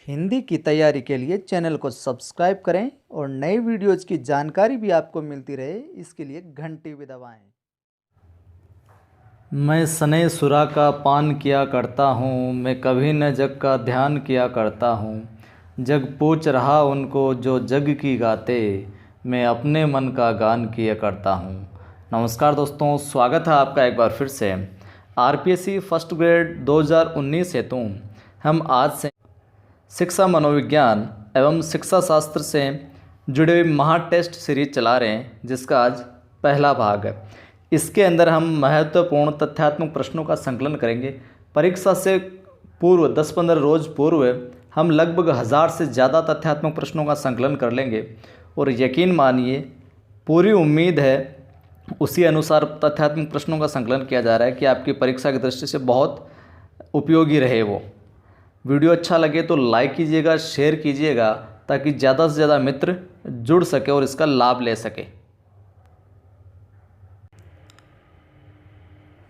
हिंदी की तैयारी के लिए चैनल को सब्सक्राइब करें और नई वीडियोज की जानकारी भी आपको मिलती रहे, इसके लिए घंटी भी दबाएं। मैं सने सुरा का पान किया करता हूँ, मैं कभी न जग का ध्यान किया करता हूँ। जग पूछ रहा उनको जो जग की गाते, मैं अपने मन का गान किया करता हूँ। नमस्कार दोस्तों, स्वागत है आपका एक बार फिर से आरपीएससी फर्स्ट ग्रेड 2019 हेतु हम आज से शिक्षा मनोविज्ञान एवं शिक्षा शास्त्र से जुड़े हुए महा टेस्ट सीरीज चला रहे हैं, जिसका आज पहला भाग है। इसके अंदर हम महत्वपूर्ण तथ्यात्मक प्रश्नों का संकलन करेंगे। परीक्षा से पूर्व 10-15 रोज पूर्व हम लगभग 1000 से ज़्यादा तथ्यात्मक प्रश्नों का संकलन कर लेंगे और यकीन मानिए पूरी उम्मीद है उसी अनुसार तथ्यात्मक प्रश्नों का संकलन किया जा रहा है कि आपकी परीक्षा की दृष्टि से बहुत उपयोगी रहे वो। वीडियो अच्छा लगे तो लाइक कीजिएगा, शेयर कीजिएगा, ताकि ज़्यादा से ज़्यादा मित्र जुड़ सके और इसका लाभ ले सके।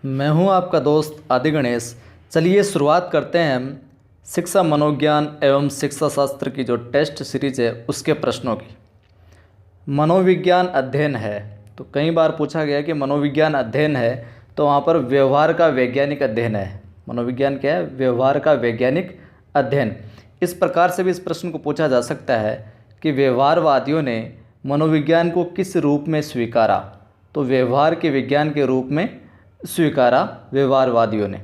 मैं हूं आपका दोस्त आदि गणेश। चलिए शुरुआत करते हैं हम शिक्षा मनोविज्ञान एवं शिक्षा शास्त्र की जो टेस्ट सीरीज है उसके प्रश्नों की। मनोविज्ञान अध्ययन है, तो कई बार पूछा गया कि मनोविज्ञान अध्ययन है, तो वहाँ पर व्यवहार का वैज्ञानिक अध्ययन है। मनोविज्ञान क्या है? व्यवहार का वैज्ञानिक अध्ययन। इस प्रकार से भी इस प्रश्न को पूछा जा सकता है कि व्यवहारवादियों ने मनोविज्ञान को किस रूप में स्वीकारा, तो व्यवहार के विज्ञान के रूप में स्वीकारा व्यवहारवादियों ने।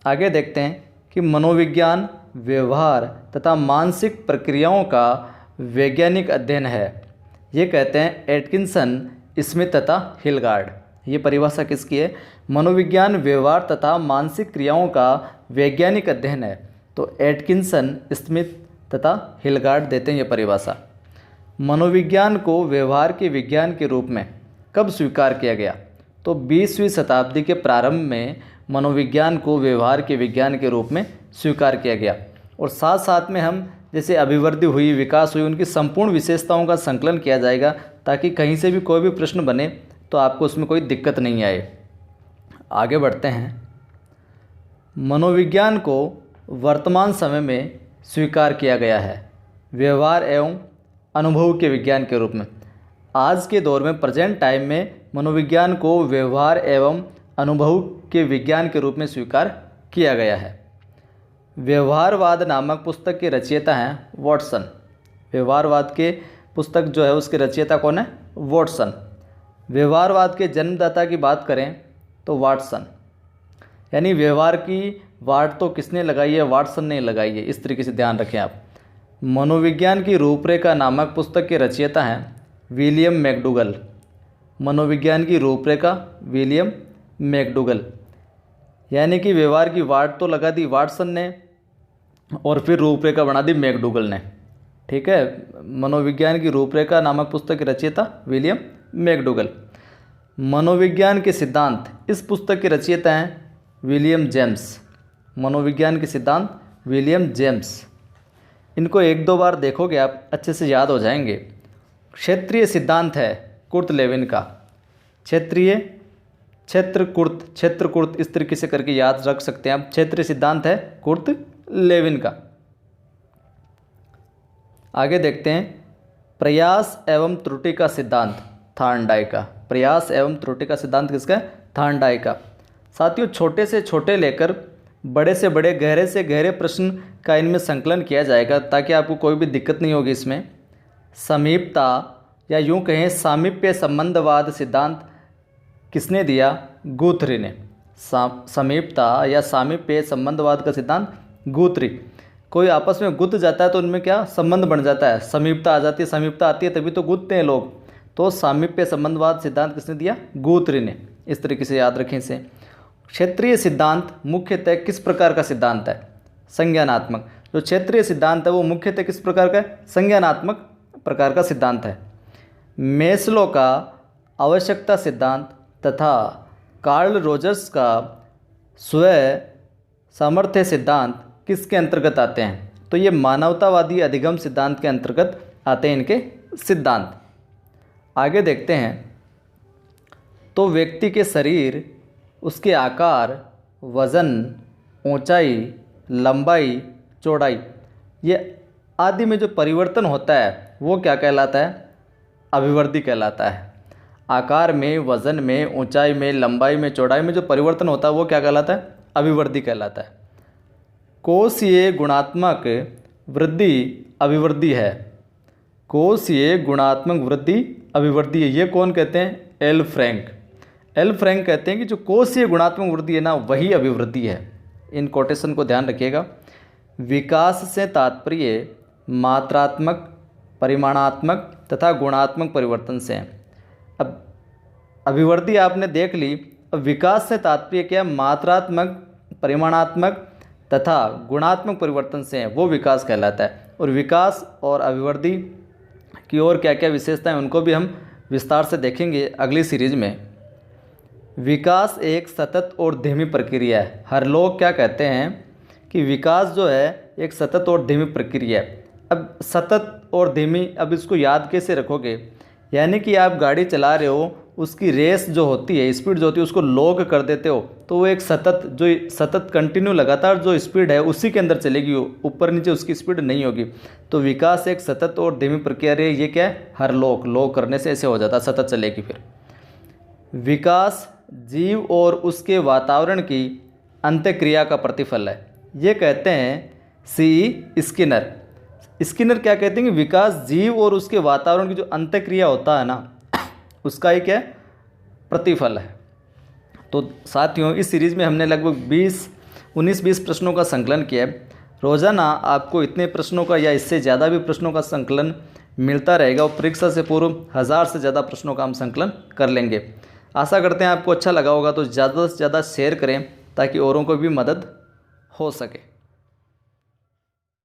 आगे देखते हैं कि मनोविज्ञान व्यवहार तथा मानसिक प्रक्रियाओं का वैज्ञानिक अध्ययन है। ये कहते हैं एटकिंसन, स्मिथ तथा हिलगार्ड। ये परिभाषा किसकी है? मनोविज्ञान व्यवहार तथा मानसिक क्रियाओं का वैज्ञानिक अध्ययन है, तो एटकिंसन, स्मिथ तथा हिलगार्ड देते हैं ये परिभाषा। मनोविज्ञान को व्यवहार के विज्ञान के रूप में कब स्वीकार किया गया? तो 20वीं शताब्दी के प्रारंभ में मनोविज्ञान को व्यवहार के विज्ञान के रूप में स्वीकार किया गया। और साथ साथ में हम जैसे अभिवृद्धि हुई, विकास हुई, उनकी संपूर्ण विशेषताओं का संकलन किया जाएगा, ताकि कहीं से भी कोई भी प्रश्न बने तो आपको उसमें कोई दिक्कत नहीं आए। आगे बढ़ते हैं। मनोविज्ञान को वर्तमान समय में स्वीकार किया गया है व्यवहार एवं अनुभव के विज्ञान के रूप में। आज के दौर में, प्रेजेंट टाइम में, मनोविज्ञान को व्यवहार एवं अनुभव के विज्ञान के रूप में स्वीकार किया गया है। व्यवहारवाद नामक पुस्तक के रचयिता हैं वॉटसन। व्यवहारवाद के पुस्तक जो है उसके रचयिता कौन है? वॉटसन। व्यवहारवाद के जन्मदाता की बात करें तो वाटसन। यानी व्यवहार की वाट तो किसने लगाई है? वाटसन ने लगाई है। इस तरीके से ध्यान रखें आप। मनोविज्ञान की रूपरेखा नामक पुस्तक के रचयिता हैं विलियम मैकडूगल। मनोविज्ञान की रूपरेखा विलियम मैकडूगल। यानी कि व्यवहार की वाट तो लगा दी वाटसन ने और फिर रूपरेखा बना दी मैकडूगल ने। ठीक है, मनोविज्ञान की रूपरेखा नामक पुस्तक के रचयिता विलियम मैकडूगल। मनोविज्ञान के सिद्धांत, इस पुस्तक के रचयिता हैं विलियम जेम्स। मनोविज्ञान के सिद्धांत विलियम जेम्स। इनको 1-2 बार देखोगे आप अच्छे से याद हो जाएंगे। क्षेत्रीय सिद्धांत है कुर्ट लेविन का। क्षेत्रीय, क्षेत्रकुर्त इस तरीके से करके याद रख सकते हैं आप। क्षेत्रीय सिद्धांत है कुर्ट लेविन का। आगे देखते हैं प्रयास एवं त्रुटि का सिद्धांत थॉर्नडाइक का। प्रयास एवं त्रुटि का सिद्धांत किसका है? थॉर्नडाइक का। साथियों, छोटे से छोटे लेकर बड़े से बड़े, गहरे से गहरे प्रश्न का इनमें संकलन किया जाएगा, ताकि आपको कोई भी दिक्कत नहीं होगी इसमें। समीपता या यूँ कहें सामीप्य संबंधवाद सिद्धांत किसने दिया? गुथ्री ने। समीपता या सामीप्य संबंधवाद का सिद्धांत गुथ्री। कोई आपस में गुथ जाता है तो उनमें क्या संबंध बन जाता है, समीपता आ जाती है। समीपता आती है तभी तो गुथते हैं लोग। तो सामीप्य संबंधवाद सिद्धांत किसने दिया? गुथ्री ने। इस तरीके से याद रखें इसे। क्षेत्रीय सिद्धांत मुख्यतः किस प्रकार का सिद्धांत है? संज्ञानात्मक। जो क्षेत्रीय सिद्धांत है वो मुख्यतः किस प्रकार का है? संज्ञानात्मक प्रकार का सिद्धांत है। मेस्लो का आवश्यकता सिद्धांत तथा कार्ल रोजर्स का स्व सामर्थ्य सिद्धांत किसके अंतर्गत आते हैं? तो ये मानवतावादी अधिगम सिद्धांत के अंतर्गत आते हैं इनके सिद्धांत। आगे देखते हैं। तो व्यक्ति के शरीर, उसके आकार, वज़न, ऊंचाई, लंबाई, चौड़ाई, ये आदि में जो परिवर्तन होता है वो क्या कहलाता है? अभिवृद्धि कहलाता है। आकार में, वजन में, ऊंचाई में, लंबाई में, चौड़ाई में जो परिवर्तन होता है वो क्या कहलाता है? अभिवृद्धि कहलाता है। कोशीय गुणात्मक वृद्धि अभिवृद्धि है। कोशीय गुणात्मक वृद्धि अभिवृद्धि है, ये कौन कहते हैं? L Frank. एल फ्रैंक कहते हैं कि जो कोशीय गुणात्मक वृद्धि है ना, वही अभिवृद्धि है। इन कोटेशन को ध्यान रखिएगा। विकास से तात्पर्य मात्रात्मक, परिमाणात्मक तथा गुणात्मक परिवर्तन से है। अब अभिवृद्धि आपने देख ली, अब विकास से तात्पर्य क्या? मात्रात्मक, परिमाणात्मक तथा गुणात्मक परिवर्तन से है, वो विकास कहलाता है। और विकास और अभिवृद्धि की और क्या क्या विशेषताएं, उनको भी हम विस्तार से देखेंगे अगली सीरीज में। विकास एक सतत और धीमी प्रक्रिया है। हर लोग क्या कहते हैं कि विकास जो है एक सतत और धीमी प्रक्रिया है। अब सतत और धीमी, अब इसको याद कैसे रखोगे? यानी कि आप गाड़ी चला रहे हो, उसकी रेस जो होती है, स्पीड जो होती है, उसको लॉग कर देते हो तो वो एक सतत कंटिन्यू लगातार जो स्पीड है उसी के अंदर चलेगी, ऊपर नीचे उसकी स्पीड नहीं होगी। तो विकास एक सतत और धीमी प्रक्रिया है। ये क्या है? हर लॉग करने से ऐसे हो जाता है, सतत चलेगी। फिर विकास जीव और उसके वातावरण की अंतःक्रिया का प्रतिफल है, ये कहते हैं सी स्किनर। स्किनर क्या कहते हैं कि विकास जीव और उसके वातावरण की जो अंतःक्रिया होता है ना, उसका ही क्या प्रतिफल है। तो साथियों, इस सीरीज़ में हमने लगभग 19-20 प्रश्नों का संकलन किया है। रोज़ाना आपको इतने प्रश्नों का या इससे ज़्यादा भी प्रश्नों का संकलन मिलता रहेगा और परीक्षा से पूर्व 1000 से ज़्यादा प्रश्नों का हम संकलन कर लेंगे। आशा करते हैं आपको अच्छा लगा होगा, तो ज़्यादा से ज़्यादा शेयर करें ताकि औरों को भी मदद हो सके।